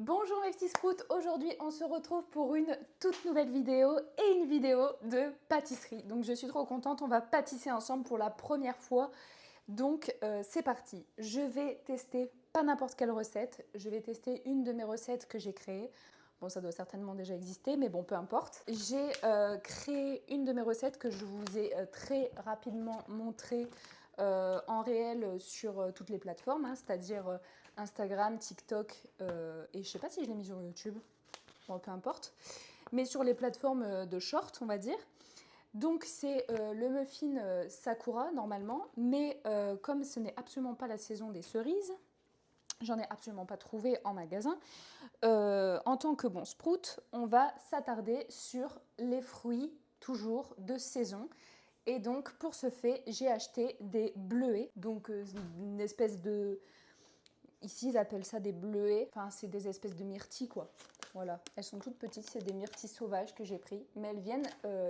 Bonjour mes petits scouts, aujourd'hui on se retrouve pour une toute nouvelle vidéo et une vidéo de pâtisserie. Donc je suis trop contente, on va pâtisser ensemble pour la première fois. Donc c'est parti, je vais tester pas n'importe quelle recette, je vais tester une de mes recettes que j'ai créées. Bon, ça doit certainement déjà exister, mais bon, peu importe. J'ai créé une de mes recettes que je vous ai très rapidement montrée en réel sur toutes les plateformes, hein, c'est-à-dire Instagram, TikTok et je sais pas si je l'ai mis sur YouTube, bon, peu importe, mais sur les plateformes de short, on va dire. Donc c'est le muffin Sakura normalement, mais comme ce n'est absolument pas la saison des cerises, j'en ai absolument pas trouvé en magasin. En tant que bon sprout, on va s'attarder sur les fruits toujours de saison. Et donc pour ce fait, j'ai acheté des bleuets, donc une espèce de... Ici, ils appellent ça des bleuets, enfin c'est des espèces de myrtilles quoi. Voilà, elles sont toutes petites, c'est des myrtilles sauvages que j'ai pris, mais elles viennent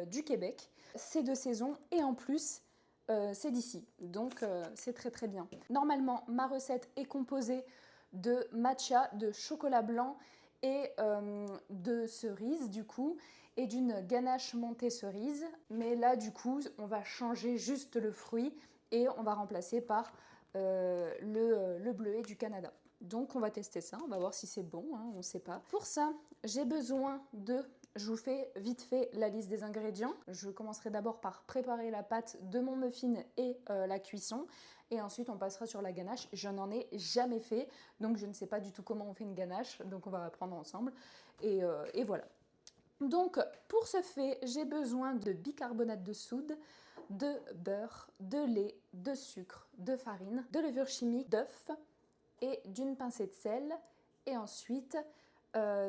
du Québec. C'est de saison et en plus, c'est d'ici, donc c'est très très bien. Normalement, ma recette est composée de matcha, de chocolat blanc et de cerises du coup, et d'une ganache montée cerise. Mais là du coup, on va changer juste le fruit et on va remplacer par le bleuet du Canada. Donc on va tester ça, on va voir si c'est bon, hein, on ne sait pas. Pour ça, j'ai besoin de... Je vous fais vite fait la liste des ingrédients. Je commencerai d'abord par préparer la pâte de mon muffin et la cuisson. Et ensuite, on passera sur la ganache. Je n'en ai jamais fait, donc je ne sais pas du tout comment on fait une ganache. Donc on va apprendre ensemble. Et voilà. Donc pour ce fait, j'ai besoin de bicarbonate de soude, de beurre, de lait, de sucre, de farine, de levure chimique, d'œuf et d'une pincée de sel. Et ensuite,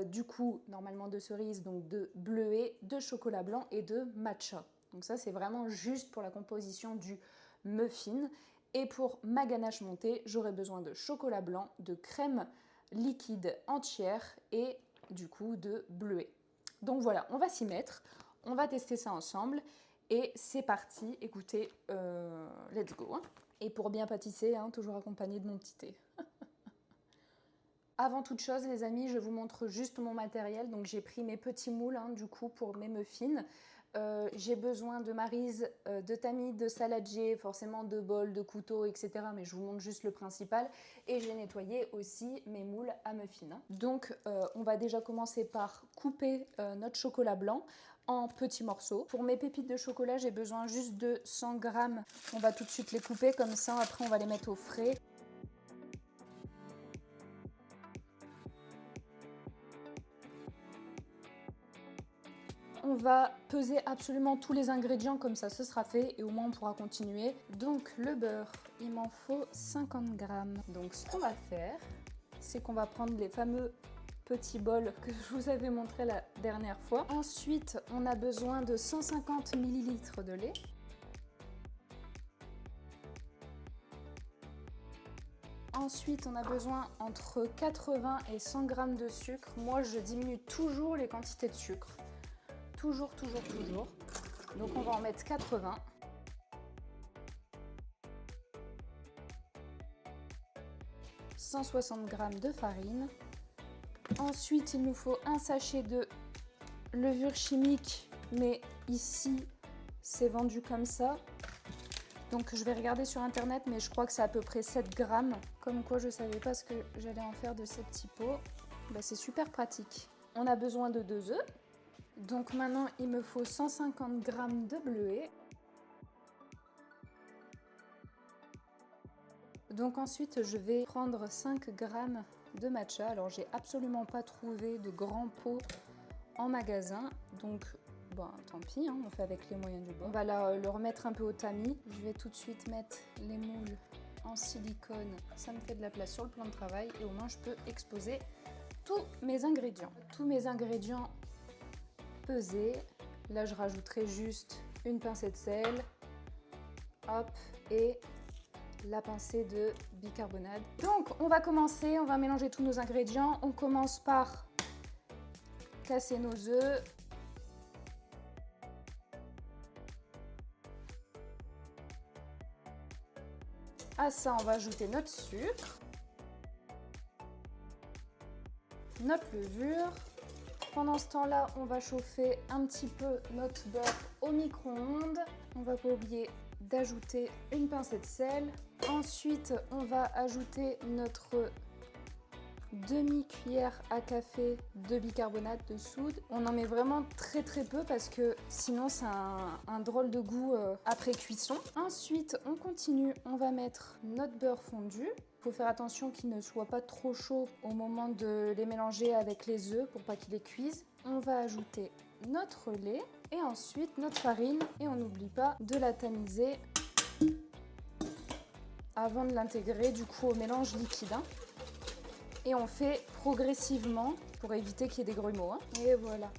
du coup, normalement de cerises, donc de bleuet, de chocolat blanc et de matcha. Donc ça, c'est vraiment juste pour la composition du muffin. Et pour ma ganache montée, j'aurai besoin de chocolat blanc, de crème liquide entière et du coup de bleuet. Donc voilà, on va s'y mettre, on va tester ça ensemble et c'est parti. Écoutez, let's go. Hein. Et pour bien pâtisser, hein, toujours accompagné de mon petit thé. Avant toute chose, les amis, je vous montre juste mon matériel. Donc j'ai pris mes petits moules, hein, du coup, pour mes muffins. J'ai besoin de maryse, de tamis, de saladier, forcément de bols, de couteaux, etc. Mais je vous montre juste le principal. Et j'ai nettoyé aussi mes moules à muffins. Hein. Donc on va déjà commencer par couper notre chocolat blanc en petits morceaux. Pour mes pépites de chocolat, j'ai besoin juste de 100 grammes. On va tout de suite les couper comme ça. Après, on va les mettre au frais. On va peser absolument tous les ingrédients, comme ça ce sera fait et au moins on pourra continuer. Donc le beurre, il m'en faut 50 grammes. Donc ce qu'on va faire, c'est qu'on va prendre les fameux petits bols que je vous avais montré la dernière fois. Ensuite, on a besoin de 150 ml de lait. Ensuite, on a besoin entre 80 et 100 grammes de sucre. Moi, je diminue toujours les quantités de sucre. Toujours. Donc on va en mettre 80. « 160 g de farine. Ensuite, il nous faut un sachet de levure chimique, mais ici, c'est vendu comme ça. Donc je vais regarder sur internet, mais je crois que c'est à peu près 7 grammes. Comme quoi, je ne savais pas ce que j'allais en faire de ces petits pots. Ben, c'est super pratique. On a besoin de 2 œufs. Donc maintenant, il me faut 150 g de bleuet. Donc ensuite, je vais prendre 5 g de matcha. Alors, j'ai absolument pas trouvé de grands pots en magasin. Donc, bon, tant pis, hein, on fait avec les moyens du bord. On va le remettre un peu au tamis. Je vais tout de suite mettre les moules en silicone. Ça me fait de la place sur le plan de travail et au moins, je peux exposer tous mes ingrédients. Tous mes ingrédients pesés. Là, je rajouterai juste une pincée de sel. Hop, et la pincée de bicarbonate. Donc, on va commencer, on va mélanger tous nos ingrédients. On commence par casser nos œufs. À ça, on va ajouter notre sucre. notre levure. Pendant ce temps-là, on va chauffer un petit peu notre beurre au micro-ondes. On va pas oublier d'ajouter une pincée de sel. Ensuite, on va ajouter notre demi-cuillère à café de bicarbonate de soude. On en met vraiment très peu parce que sinon c'est un drôle de goût après cuisson. Ensuite, on continue, on va mettre notre beurre fondu. Il faut faire attention qu'il ne soit pas trop chaud au moment de les mélanger avec les œufs pour pas qu'ils les cuisent. On va ajouter notre lait et ensuite notre farine et on n'oublie pas de la tamiser avant de l'intégrer du coup au mélange liquide. Et on fait progressivement pour éviter qu'il y ait des grumeaux. Et voilà.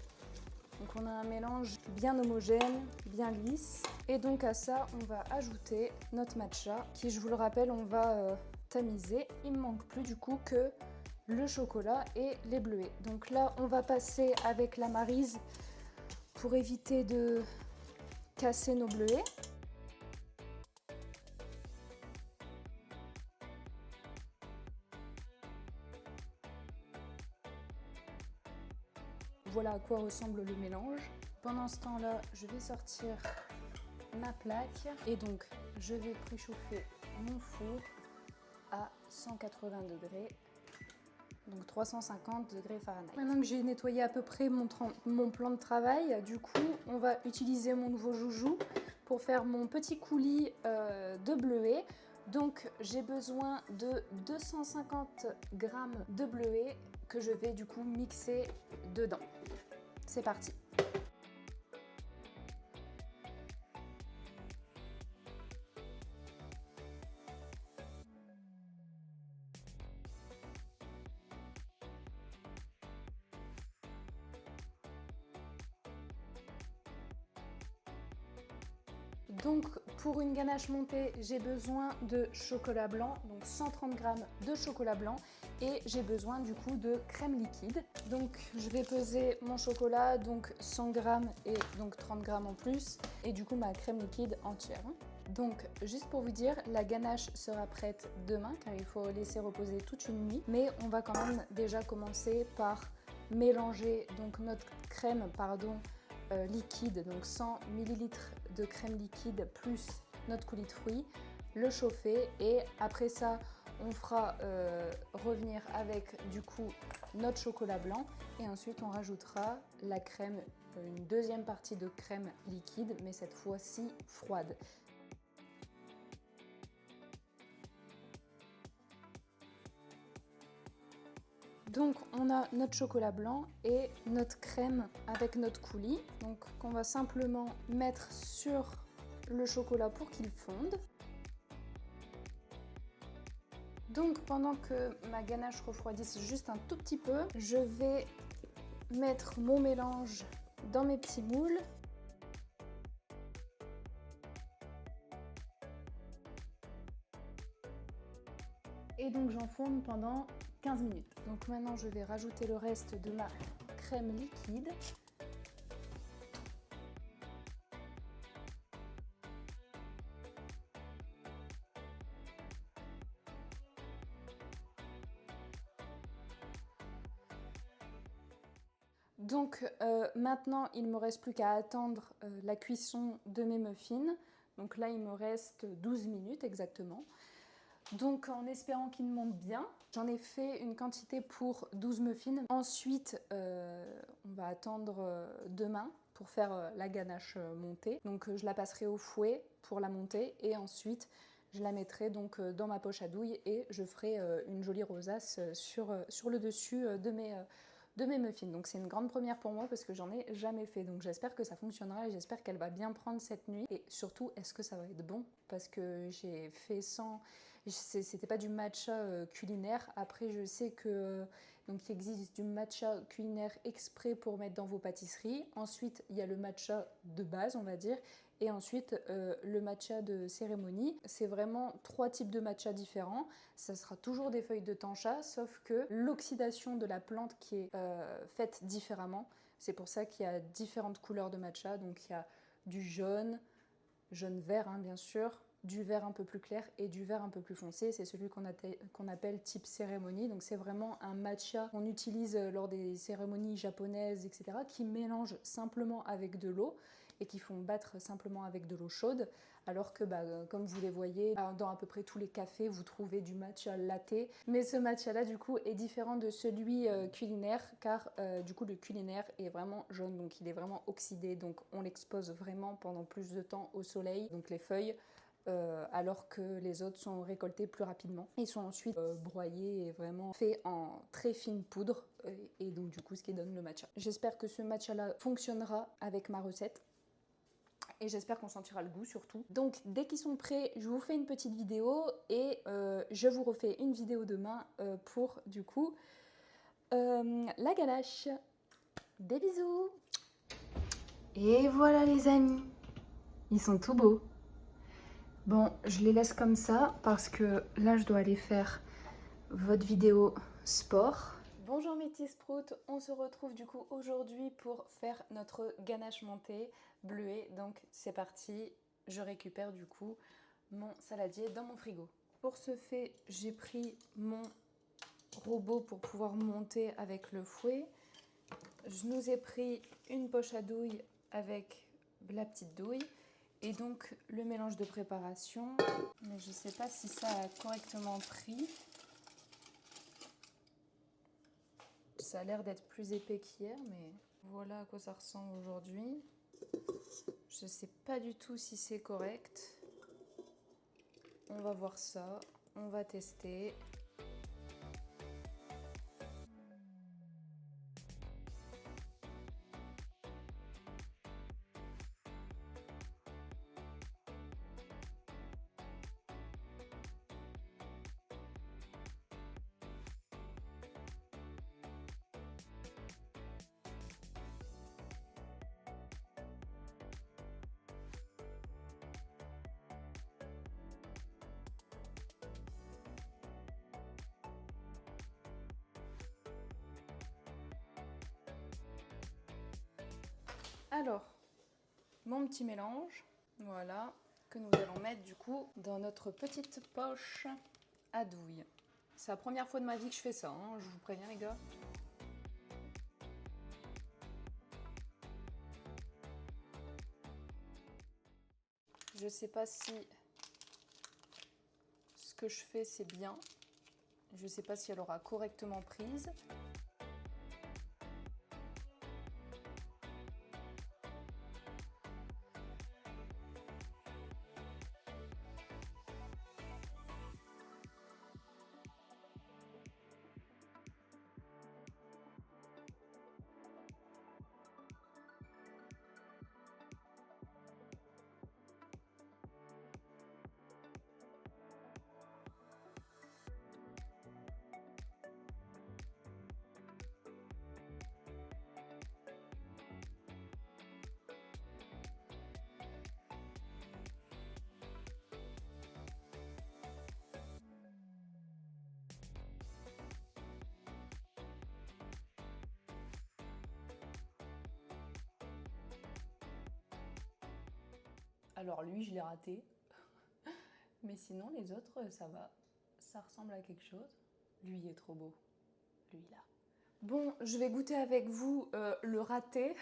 Donc on a un mélange bien homogène, bien lisse. Et donc à ça, on va ajouter notre matcha qui, je vous le rappelle, on va tamiser. Il ne manque plus du coup que le chocolat et les bleuets. Donc là, on va passer avec la maryse pour éviter de casser nos bleuets. Voilà à quoi ressemble le mélange. Pendant ce temps-là, je vais sortir ma plaque et donc je vais préchauffer mon four à 180 degrés, donc 350 degrés Fahrenheit. Maintenant que j'ai nettoyé à peu près mon plan de travail, du coup, on va utiliser mon nouveau joujou pour faire mon petit coulis de bleuets. Donc j'ai besoin de 250 g de bleuets que je vais du coup mixer dedans. C'est parti. Donc pour une ganache montée, j'ai besoin de chocolat blanc, donc 130 g de chocolat blanc et j'ai besoin du coup de crème liquide. Donc je vais peser mon chocolat, donc 100 g et donc 30 g en plus et du coup ma crème liquide entière. Donc juste pour vous dire, la ganache sera prête demain car il faut laisser reposer toute une nuit, mais on va quand même déjà commencer par mélanger donc notre crème liquide, donc 100 ml de crème liquide plus notre coulis de fruits, le chauffer et après ça on fera revenir avec du coup notre chocolat blanc et ensuite on rajoutera la crème, une deuxième partie de crème liquide mais cette fois-ci froide. Donc on a notre chocolat blanc et notre crème avec notre coulis, donc qu'on va simplement mettre sur le chocolat pour qu'il fonde. Donc pendant que ma ganache refroidisse juste un tout petit peu, je vais mettre mon mélange dans mes petits moules. Et donc j'enfourne pendant 15 minutes. Donc maintenant je vais rajouter le reste de ma crème liquide. Donc maintenant il ne me reste plus qu'à attendre la cuisson de mes muffins. Donc là il me reste 12 minutes exactement. Donc en espérant qu'ils montent bien, j'en ai fait une quantité pour 12 muffins. Ensuite, on va attendre demain pour faire la ganache montée. Donc je la passerai au fouet pour la monter et ensuite je la mettrai donc dans ma poche à douille et je ferai une jolie rosace sur le dessus de mes muffins. Donc c'est une grande première pour moi parce que j'en ai jamais fait. Donc j'espère que ça fonctionnera et j'espère qu'elle va bien prendre cette nuit. Et surtout, est-ce que ça va être bon? Parce que j'ai fait sans... C'était pas du matcha culinaire. Après, je sais que donc il existe du matcha culinaire exprès pour mettre dans vos pâtisseries. Ensuite, il y a le matcha de base, on va dire. Et ensuite, le matcha de cérémonie. C'est vraiment 3 types de matcha différents. Ça sera toujours des feuilles de tancha, sauf que l'oxydation de la plante qui est faite différemment. C'est pour ça qu'il y a différentes couleurs de matcha. Donc il y a du jaune vert hein, bien sûr, du vert un peu plus clair et du vert un peu plus foncé. C'est celui qu'on appelle type cérémonie. Donc c'est vraiment un matcha qu'on utilise lors des cérémonies japonaises, etc., qui mélange simplement avec de l'eau et qui font battre simplement avec de l'eau chaude. Alors que, comme vous les voyez, dans à peu près tous les cafés, vous trouvez du matcha latte. Mais ce matcha-là, du coup, est différent de celui culinaire, car du coup, le culinaire est vraiment jaune, donc il est vraiment oxydé. Donc on l'expose vraiment pendant plus de temps au soleil. Donc les feuilles, alors que les autres sont récoltés plus rapidement. Ils sont ensuite broyés et vraiment faits en très fine poudre, et donc du coup, ce qui donne le matcha. J'espère que ce matcha-là fonctionnera avec ma recette. Et j'espère qu'on sentira le goût surtout. Donc dès qu'ils sont prêts, je vous fais une petite vidéo et je vous refais une vidéo demain pour du coup la ganache. Des bisous. Et voilà les amis, ils sont tout beaux. Bon, je les laisse comme ça parce que là je dois aller faire votre vidéo sport. Bonjour mes petits sprouts, on se retrouve du coup aujourd'hui pour faire notre ganache montée bleuée. Donc c'est parti, je récupère du coup mon saladier dans mon frigo. Pour ce fait, j'ai pris mon robot pour pouvoir monter avec le fouet. Je nous ai pris une poche à douille avec la petite douille et donc le mélange de préparation. Mais je ne sais pas si ça a correctement pris. Ça a l'air d'être plus épais qu'hier, mais voilà à quoi ça ressemble aujourd'hui. Je ne sais pas du tout si c'est correct. On va voir ça, on va tester. Alors, mon petit mélange, voilà, que nous allons mettre du coup dans notre petite poche à douille. C'est la première fois de ma vie que je fais ça, hein, je vous préviens les gars. Je sais pas si ce que je fais c'est bien. Je sais pas si elle aura correctement prise. Alors lui, je l'ai raté. Mais sinon, les autres, ça va. Ça ressemble à quelque chose. Lui, il est trop beau. Lui, là. Bon, je vais goûter avec vous le raté.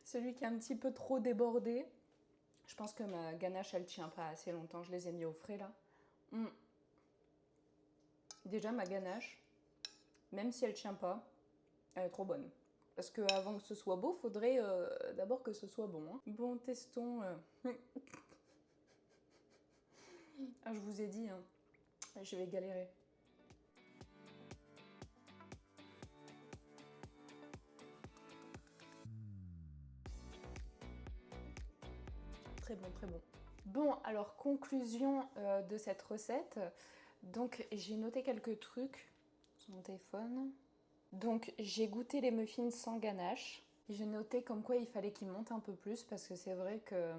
Celui qui est un petit peu trop débordé. Je pense que ma ganache, elle tient pas assez longtemps. Je les ai mis au frais, là. Déjà, ma ganache, même si elle tient pas, elle est trop bonne. Parce qu'avant que ce soit beau, faudrait d'abord que ce soit bon. Hein. Bon, testons. Ah, je vous ai dit, hein, je vais galérer. Très bon, très bon. Bon, alors conclusion de cette recette. Donc j'ai noté quelques trucs sur mon téléphone. Donc j'ai goûté les muffins sans ganache. J'ai noté comme quoi il fallait qu'ils montent un peu plus parce que c'est vrai que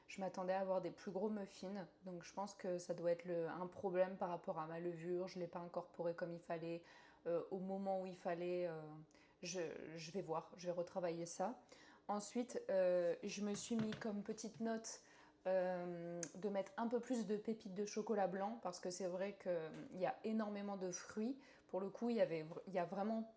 je m'attendais à avoir des plus gros muffins. Donc je pense que ça doit être un problème par rapport à ma levure. Je ne l'ai pas incorporé comme il fallait au moment où il fallait. Je vais voir, je vais retravailler ça. Ensuite, je me suis mis comme petite note de mettre un peu plus de pépites de chocolat blanc parce que c'est vrai qu'il y a énormément de fruits. Pour le coup, il y a vraiment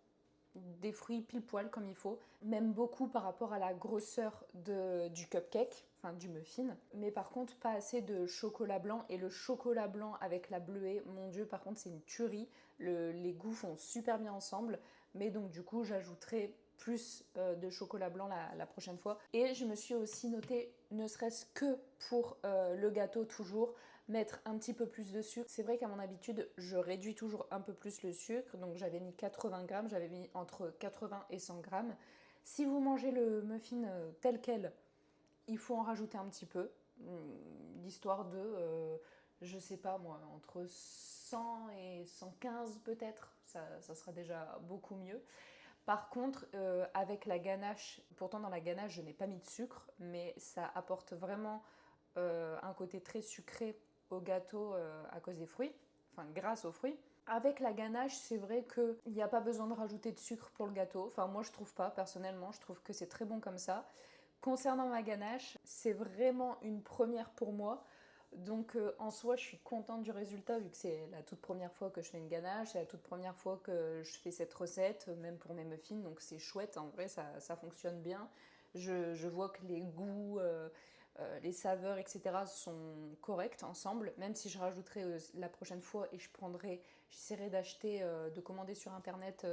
des fruits pile poil comme il faut, même beaucoup par rapport à la grosseur du cupcake, enfin du muffin, mais par contre pas assez de chocolat blanc, et le chocolat blanc avec la bleuée, mon dieu, par contre c'est une tuerie, les goûts font super bien ensemble, mais donc du coup j'ajouterai plus de chocolat blanc la prochaine fois. Et je me suis aussi noté, ne serait-ce que pour le gâteau toujours, mettre un petit peu plus de sucre. C'est vrai qu'à mon habitude, je réduis toujours un peu plus le sucre, donc j'avais mis 80 grammes, j'avais mis entre 80 et 100 grammes. Si vous mangez le muffin tel quel, il faut en rajouter un petit peu, l'histoire de, je sais pas moi, entre 100 et 115 peut-être, ça sera déjà beaucoup mieux. Par contre, avec la ganache, pourtant dans la ganache je n'ai pas mis de sucre, mais ça apporte vraiment un côté très sucré au gâteau à cause des fruits, enfin grâce aux fruits. Avec la ganache, c'est vrai qu'il n'y a pas besoin de rajouter de sucre pour le gâteau. Enfin, moi je trouve pas, personnellement, je trouve que c'est très bon comme ça. Concernant ma ganache, c'est vraiment une première pour moi. Donc en soi, je suis contente du résultat vu que c'est la toute première fois que je fais une ganache, c'est la toute première fois que je fais cette recette, même pour mes muffins, donc c'est chouette, en vrai ça fonctionne bien. Je vois que les goûts, les saveurs, etc. sont corrects ensemble, même si je rajouterai la prochaine fois et j'essaierai d'acheter, de commander sur internet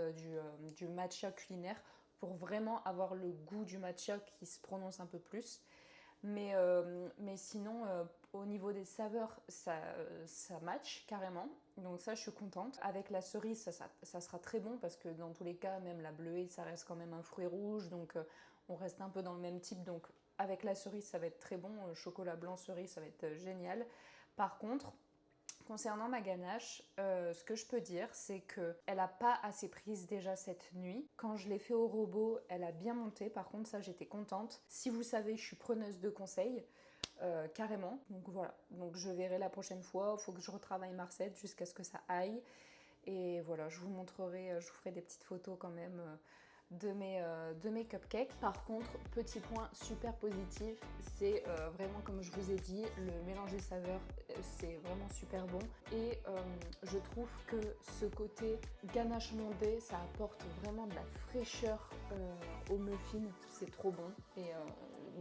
du matcha culinaire pour vraiment avoir le goût du matcha qui se prononce un peu plus. Mais sinon, au niveau des saveurs, ça match carrément. Donc ça, je suis contente. Avec la cerise, ça sera très bon parce que dans tous les cas, même la bleuée, ça reste quand même un fruit rouge. Donc on reste un peu dans le même type. Donc avec la cerise, ça va être très bon. Chocolat blanc, cerise, ça va être génial. Par contre, concernant ma ganache, ce que je peux dire, c'est qu'elle n'a pas assez prise déjà cette nuit. Quand je l'ai fait au robot, elle a bien monté. Par contre, ça, j'étais contente. Si vous savez, je suis preneuse de conseils, carrément. Donc voilà. Donc je verrai la prochaine fois. Il faut que je retravaille ma recette jusqu'à ce que ça aille. Et voilà, je vous montrerai, je vous ferai des petites photos quand même de mes cupcakes. Par contre, petit point super positif, c'est vraiment comme je vous ai dit, le mélange des saveurs, c'est vraiment super bon. Et je trouve que ce côté ganache mondée, ça apporte vraiment de la fraîcheur aux muffins, c'est trop bon. Et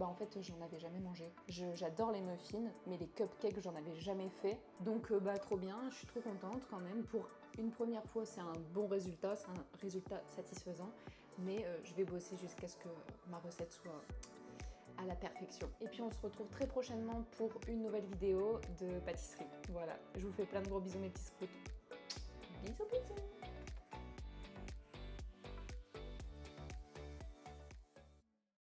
en fait, j'en avais jamais mangé. J'adore les muffins, mais les cupcakes, j'en avais jamais fait. Donc trop bien, je suis trop contente quand même. Pour une première fois, c'est un bon résultat, c'est un résultat satisfaisant. Mais je vais bosser jusqu'à ce que ma recette soit à la perfection. Et puis on se retrouve très prochainement pour une nouvelle vidéo de pâtisserie. Voilà, je vous fais plein de gros bisous mes petits scouts. Bisous bisous.